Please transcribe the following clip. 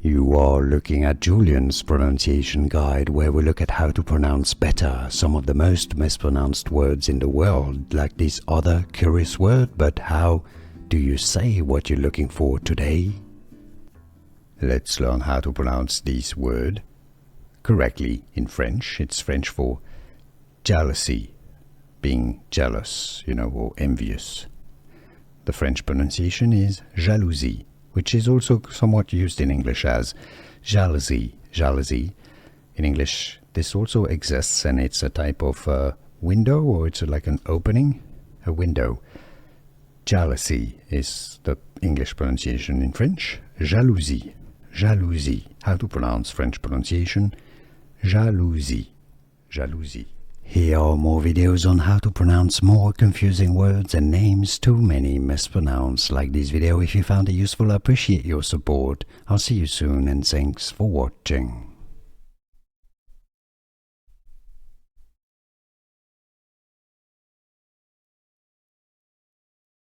You are looking at Julian's pronunciation guide, where we look at how to pronounce better some of the most mispronounced words in the world, like this other curious word. But how do you say what you're looking for today? Let's learn how to pronounce this word correctly in French. It's French for jealousy, being jealous, or envious. The French pronunciation is jalousie, which is also somewhat used in English as jalousie. In English, this also exists, and it's a type of window, or it's like an opening, a window. Jealousy is the English pronunciation in French. Jalousie. How to pronounce French pronunciation? Jalousie. Here are more videos on how to pronounce more confusing words and names too many mispronounced. Like this video if you found it useful. I appreciate your support. I'll see you soon, and thanks for watching.